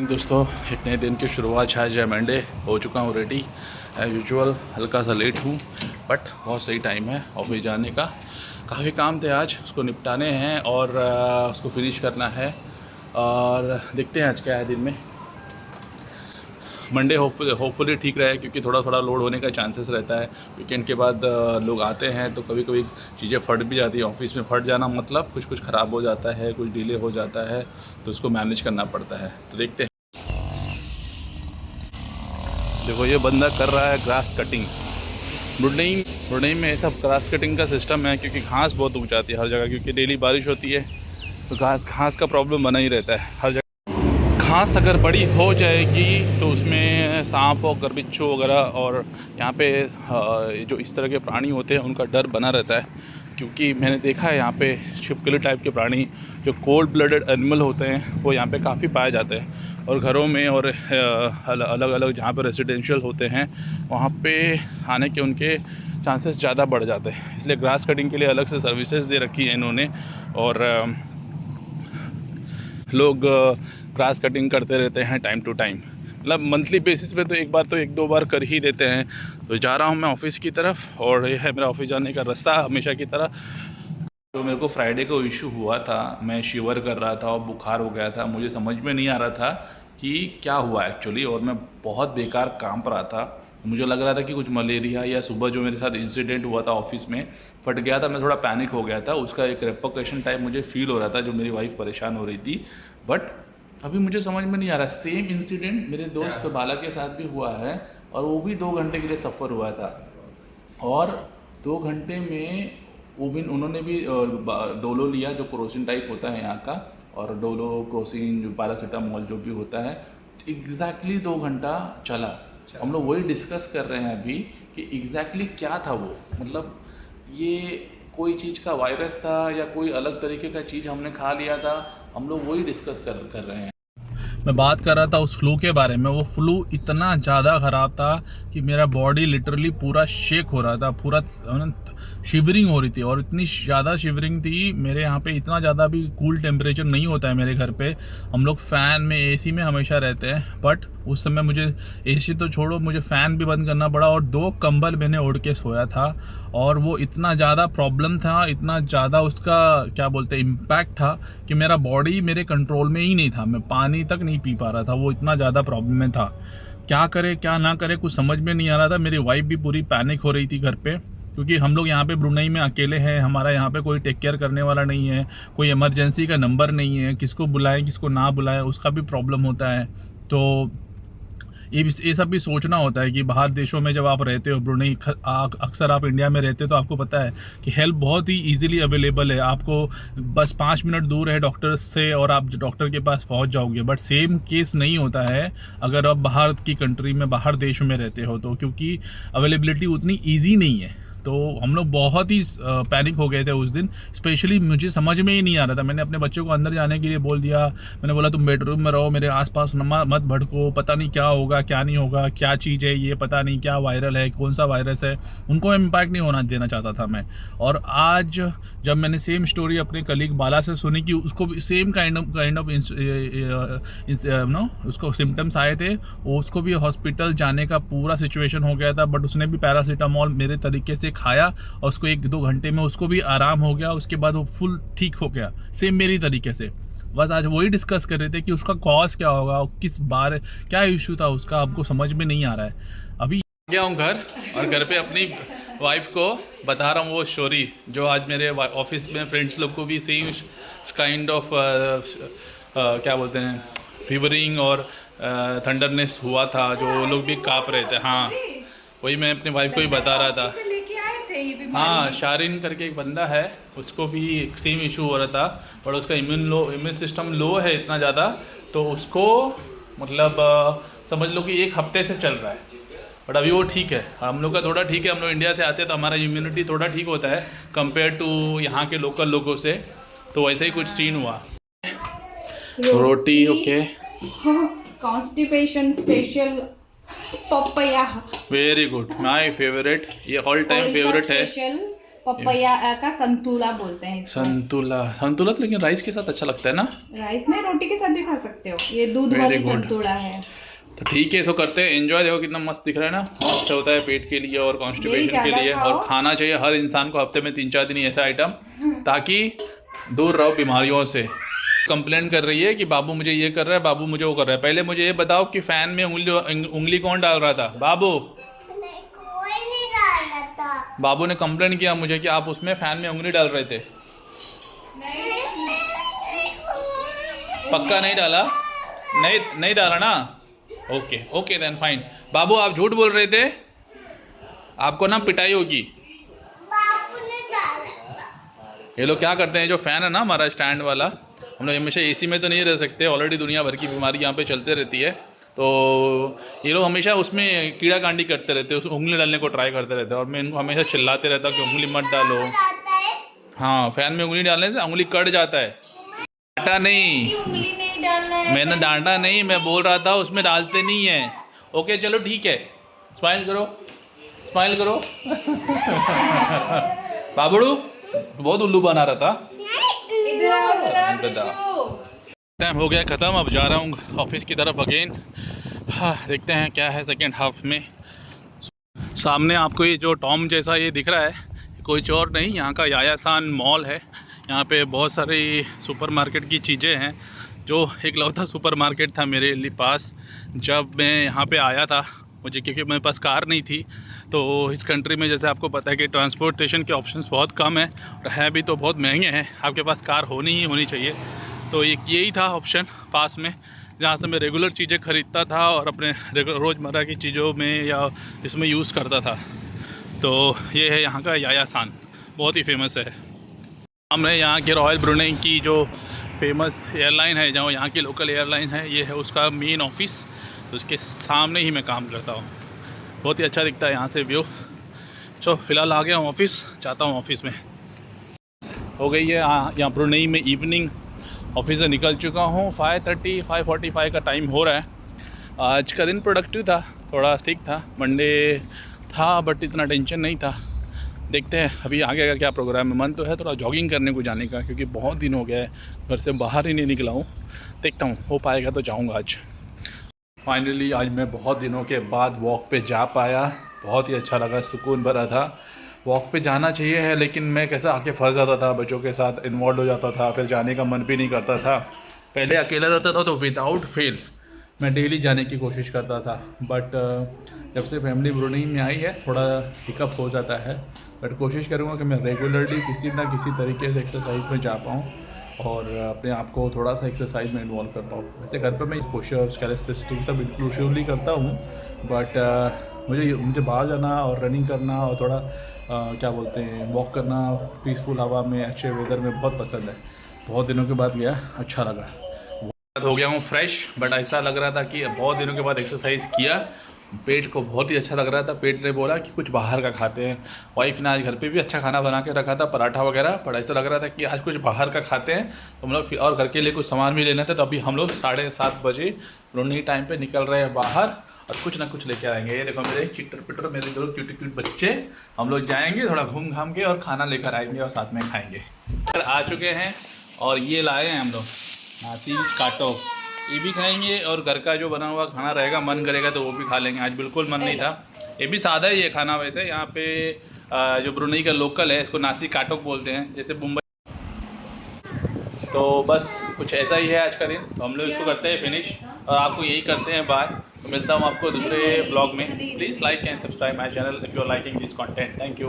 दोस्तों, एक नए दिन की शुरुआत आज है। मंडे हो चुका हूँ रेडी एज यूजुअल। हल्का सा लेट हूँ बट बहुत सही टाइम है ऑफिस जाने का। काफ़ी काम थे आज, उसको निपटाने हैं और उसको फिनिश करना है और देखते हैं आज क्या है दिन में। मंडे होपफुली ठीक रहे क्योंकि थोड़ा थोड़ा लोड होने का चांसेस रहता है। वीकेंड के बाद लोग आते हैं तो कभी कभी चीज़ें फट भी जाती है। ऑफिस में फट जाना मतलब कुछ ख़राब हो जाता है, कुछ डिले हो जाता है, तो उसको मैनेज करना पड़ता है। तो देखते हैं। देखो ये बंदा कर रहा है ग्रास कटिंग। ब्रुनेई में ऐसा ग्रास कटिंग का सिस्टम है क्योंकि घास बहुत उग जाती है हर जगह, क्योंकि डेली बारिश होती है तो घास का प्रॉब्लम बना ही रहता है हर जगह। घास अगर बड़ी हो जाएगी तो उसमें सांप और गरबिच्छू वगैरह और यहाँ पे जो इस तरह के प्राणी होते हैं उनका डर बना रहता है। क्योंकि मैंने देखा है यहाँ पे छिपकली टाइप के प्राणी जो कोल्ड ब्लडेड एनिमल होते हैं वो यहाँ पे काफ़ी पाए जाते हैं। और घरों में और अलग अलग जहाँ पे रेजिडेंशियल होते हैं वहाँ पे आने के उनके चांसेस ज़्यादा बढ़ जाते हैं। इसलिए ग्रास कटिंग के लिए अलग से सर्विसेज दे रखी है इन्होंने और लोग ग्रास कटिंग करते रहते हैं टाइम टू टाइम। मतलब मंथली बेसिस पे तो एक दो बार कर ही देते हैं। तो जा रहा हूँ मैं ऑफिस की तरफ और ये है मेरा ऑफिस जाने का रास्ता हमेशा की तरह। तो मेरे को फ्राइडे को इशू हुआ था, मैं शिवर कर रहा था और बुखार हो गया था। मुझे समझ में नहीं आ रहा था कि क्या हुआ एक्चुअली, और मैं बहुत बेकार काम पर रहा था। मुझे लग रहा था कि कुछ मलेरिया या सुबह जो मेरे साथ इंसिडेंट हुआ था ऑफिस में फट गया था, मैं थोड़ा पैनिक हो गया था। उसका एक रेपोकेशन टाइप मुझे फील हो रहा था, जो मेरी वाइफ परेशान हो रही थी। बट अभी मुझे समझ में नहीं आ रहा। सेम इंसिडेंट मेरे दोस्त बाला के साथ भी हुआ है और वो भी 2 घंटे के लिए सफ़र हुआ था। और 2 घंटे में वो भी उन्होंने भी डोलो लिया जो क्रोसिन टाइप होता है यहाँ का, और डोलो क्रोसिन जो पैरासीटामोल जो भी होता है एग्जैक्टली 2 घंटा चला। हम लोग वही डिस्कस कर रहे हैं अभी कि एग्जैक्टली क्या था वो। मतलब ये कोई चीज़ का वायरस था या कोई अलग तरीके का चीज़ हमने खा लिया था, हम लोग वही डिस्कस कर रहे हैं। मैं बात कर रहा था उस फ्लू के बारे में। वो फ्लू इतना ज़्यादा ख़राब था कि मेरा बॉडी लिटरली पूरा शेक हो रहा था, पूरा शिवरिंग हो रही थी। और इतनी ज़्यादा शिवरिंग थी, मेरे यहाँ पे इतना ज़्यादा भी कूल टेम्परेचर नहीं होता है मेरे घर पे। हम लोग फ़ैन में एसी में हमेशा रहते हैं, बट उस समय मुझे एसी तो छोड़ो, मुझे फ़ैन भी बंद करना पड़ा और 2 कंबल मैंने ओढ़ के सोया था। और वो इतना ज़्यादा प्रॉब्लम था, इतना ज़्यादा उसका क्या बोलते हैं इम्पैक्ट था कि मेरा बॉडी मेरे कंट्रोल में ही नहीं था। मैं पानी तक नहीं पी पा रहा था, वो इतना ज़्यादा प्रॉब्लम में था। क्या करे क्या ना करे कुछ समझ में नहीं आ रहा था। मेरी वाइफ भी पूरी पैनिक हो रही थी घर पे, क्योंकि हम लोग यहाँ पे ब्रुनेई में अकेले हैं। हमारा यहाँ पे कोई टेक केयर करने वाला नहीं है, कोई इमरजेंसी का नंबर नहीं है, किसको बुलाएं किसको ना बुलाएं उसका भी प्रॉब्लम होता है। तो ये सब भी सोचना होता है कि बाहर देशों में जब आप रहते हो, ब्रुनेई अक्सर आप इंडिया में रहते हो तो आपको पता है कि हेल्प बहुत ही इजीली अवेलेबल है। आपको बस 5 मिनट दूर है डॉक्टर से और आप डॉक्टर के पास पहुंच जाओगे। बट सेम केस नहीं होता है अगर आप बाहर की कंट्री में, बाहर देश में रहते हो तो, क्योंकि अवेलेबिलिटी उतनी ईजी नहीं है। तो हम लोग बहुत ही पैनिक हो गए थे उस दिन। स्पेशली मुझे समझ में ही नहीं आ रहा था। मैंने अपने बच्चों को अंदर जाने के लिए बोल दिया। मैंने बोला तुम बेडरूम में रहो, मेरे आसपास मत भड़को, पता नहीं क्या होगा क्या नहीं होगा, क्या चीज़ है ये, पता नहीं क्या वायरल है, कौन सा वायरस है। उनको इम्पैक्ट नहीं होना देना चाहता था मैं। और आज जब मैंने सेम स्टोरी अपने कलीग बाला से सुनी कि उसको भी सेम काइंड ऑफ उसको सिम्टम्स आए थे, उसको भी हॉस्पिटल जाने का पूरा सिचुएशन हो गया था। बट उसने भी पैरासीटामोल मेरे तरीके से खाया और उसको 1-2 घंटे में उसको भी आराम हो गया। उसके बाद वो फुल ठीक हो गया सेम मेरी तरीके से। बस आज वही डिस्कस कर रहे थे कि उसका कॉज क्या होगा, किस बार क्या इशू था उसका, हमको समझ में नहीं आ रहा है। अभी आ गया हूँ घर और घर पे अपनी वाइफ को बता रहा हूँ वो स्टोरी जो आज मेरे ऑफिस में फ्रेंड्स लोग को भी सेम काइंड ऑफ क्या बोलते हैं फीवरिंग और थंडरनेस हुआ था, जो लोग भी काँप रहे थे। हाँ वही मैं अपनी वाइफ को भी बता रहा था। हाँ शारिन करके एक बंदा है, उसको भी सेम इशू हो रहा था। और उसका इम्यून सिस्टम लो है इतना ज़्यादा, तो उसको मतलब समझ लो कि 1 हफ्ते से चल रहा है। बट अभी वो ठीक है, हम लोग का थोड़ा ठीक है। हम लोग इंडिया से आते हैं तो हमारा इम्यूनिटी थोड़ा ठीक होता है कंपेयर टू यहाँ के लोकल लोगों से। तो वैसे ही कुछ सीन हुआ। रोटी okay, constipation special papaya, very good, my favourite, ये ऑल टाइम फेवरेट है। पपैया का संतुला बोलते हैं इसको। संतुला, संतुला तो लेकिन राइस के साथ अच्छा लगता है ना? राइस में रोटी के साथ भी खा सकते हो। ये दूध Very वाली good. संतुला है। तो ठीक है, इसको करते हैं एंजॉय। देखो कितना मस्त दिख रहा है ना, अच्छा होता है पेट के लिए और कॉन्स्टिपेशन के ज्यादा लिए। खाओ। और खाना चाहिए हर इंसान को हफ्ते में 3-4 दिन ऐसा आइटम, ताकि दूर रहो बीमारियों से। कंप्लेंट कर रही है कि बाबू मुझे ये कर रहा है, बाबू मुझे वो कर रहा है। पहले मुझे ये बताओ कि फैन में उंगली कौन डाल रहा था? बाबू। कोई नहीं डाल रहा था। बाबू ने कंप्लेंट किया मुझे कि आप उसमें फैन में उंगली डाल रहे थे। पक्का नहीं डाला? नहीं डाला ना? Okay okay then fine. बाबू आप झूठ बोल रहे थे, आपको ना पिटाई होगी। बाबू ने डाला था। ये लोग क्या करते हैं, जो फैन है ना हमारा स्टैंड वाला, हम लोग हमेशा एसी में तो नहीं रह सकते, ऑलरेडी दुनिया भर की बीमारी यहाँ पे चलते रहती है। तो ये लोग हमेशा उसमें कीड़ा कांडी करते रहते हैं, उस उंगली डालने को ट्राई करते रहते हैं। और मैं इनको हमेशा चिल्लाते रहता हूँ कि उंगली मत डालो। डालता है। हाँ, फैन में उंगली डालने से उंगली कट जाता है। डांटा नहीं, उंगली नहीं डालना है। मैंने डांटा नहीं, मैं बोल रहा था उसमें डालते नहीं है। ओके चलो ठीक है, स्माइल करो, स्माइल करो। बाबड़ू बहुत उल्लू बना रहा था। टाइम हो गया ख़त्म, अब जा रहा हूँ ऑफिस की तरफ अगेन। हाँ, देखते हैं क्या है सेकेंड हाफ में। सामने आपको ये जो टॉम जैसा ये दिख रहा है, कोई और नहीं, यहाँ का यायासान मॉल है। यहाँ पे बहुत सारी सुपरमार्केट की चीज़ें हैं। जो इकलौता सुपरमार्केट था मेरे लिए पास जब मैं यहाँ पे आया था, मुझे क्योंकि मेरे पास कार नहीं थी। तो इस कंट्री में जैसे आपको पता है कि ट्रांसपोर्टेशन के ऑप्शंस बहुत कम है और है भी तो बहुत महंगे हैं। आपके पास कार होनी ही होनी चाहिए। तो एक यही था ऑप्शन पास में, जहाँ से मैं रेगुलर चीज़ें ख़रीदता था और अपने रोज़मर्रा की चीज़ों में या इसमें यूज़ करता था। तो ये है यहाँ का यायासान, बहुत ही फेमस है। हमने यहाँ के रॉयल ब्रुनेई की जो फेमस एयरलाइन है, जहाँ यहाँ की लोकल एयरलाइन है, ये है उसका मेन ऑफिस। तो उसके सामने ही मैं काम करता हूँ। बहुत ही अच्छा दिखता है यहाँ से व्यू। चलो फ़िलहाल आ गया हूँ ऑफिस, जाता हूँ ऑफिस में। हो गई है यहाँ ब्रुनेई में इवनिंग, ऑफिस से निकल चुका हूँ। 5:45 का टाइम हो रहा है। आज का दिन प्रोडक्टिव था, थोड़ा ठीक था, मंडे था बट इतना टेंशन नहीं था। देखते हैं अभी आगे का क्या प्रोग्राम है। मन तो है थोड़ा जॉगिंग करने को जाने का, क्योंकि बहुत दिन हो गया है घर से बाहर ही नहीं निकला हूँ। देखता हूँ हो पाएगा तो जाऊँगा आज। फाइनली आज मैं बहुत दिनों के बाद वॉक पे जा पाया, बहुत ही अच्छा लगा, सुकून भरा था। वॉक पे जाना चाहिए है, लेकिन मैं कैसे आके फंस जाता था, बच्चों के साथ इन्वॉल्व हो जाता था, फिर जाने का मन भी नहीं करता था। पहले अकेला रहता था तो विदाउट फेल मैं डेली जाने की कोशिश करता था, बट जब से फैमिली ब्रुनेई में आई है थोड़ा हिकअप हो जाता है। बट कोशिश करूँगा कि मैं रेगुलरली किसी ना किसी तरीके से एक्सरसाइज में जा पाऊँ और अपने आप को थोड़ा सा एक्सरसाइज में इन्वॉल्व कर पाऊँ। वैसे घर पर मैं पुशअप्स, कैलिस्थेटिक्स सब इंक्लूसिवली करता हूँ, बट मुझे बाहर जाना और रनिंग करना और थोड़ा क्या बोलते हैं वॉक करना पीसफुल हवा में, अच्छे वेदर में बहुत पसंद है। बहुत दिनों के बाद गया, अच्छा लगा। हो गया हूँ फ्रेश, बट ऐसा लग रहा था कि बहुत दिनों के बाद एक्सरसाइज किया, पेट को बहुत ही अच्छा लग रहा था। पेट ने बोला कि कुछ बाहर का खाते हैं। वाइफ ने आज घर पे भी अच्छा खाना बना के रखा था, पराठा वगैरह, पर ऐसा लग रहा था कि आज कुछ बाहर का खाते हैं। तो हम लोग और घर के लिए कुछ सामान भी लेना था, तो अभी हम लोग 7:30 बजे ब्रुनेई टाइम पे निकल रहे हैं बाहर और कुछ ना कुछ लेके आएंगे। ये देखो मेरे चिट्टर पिटर, मेरे दो क्यूट बच्चे, हम लोग जाएंगे थोड़ा घूम घाम के और खाना लेकर आएंगे और साथ में खाएंगे। आ चुके हैं और ये लाए हैं हम लोग नासी काटो, ये भी खाएंगे और घर का जो बना हुआ खाना रहेगा, मन करेगा तो वो भी खा लेंगे। आज बिल्कुल मन नहीं था। ये भी सादा है ये खाना, वैसे यहाँ पे जो ब्रुनेई का लोकल है इसको नासी काटोक बोलते हैं, जैसे मुंबई। तो बस कुछ ऐसा ही है आज का दिन। तो हम लोग इसको करते हैं फिनिश और आपको यही करते हैं बाय। तो मिलता हूँ आपको दूसरे ब्लॉग में। Please like and subscribe my channel if you are liking this content. Thank you.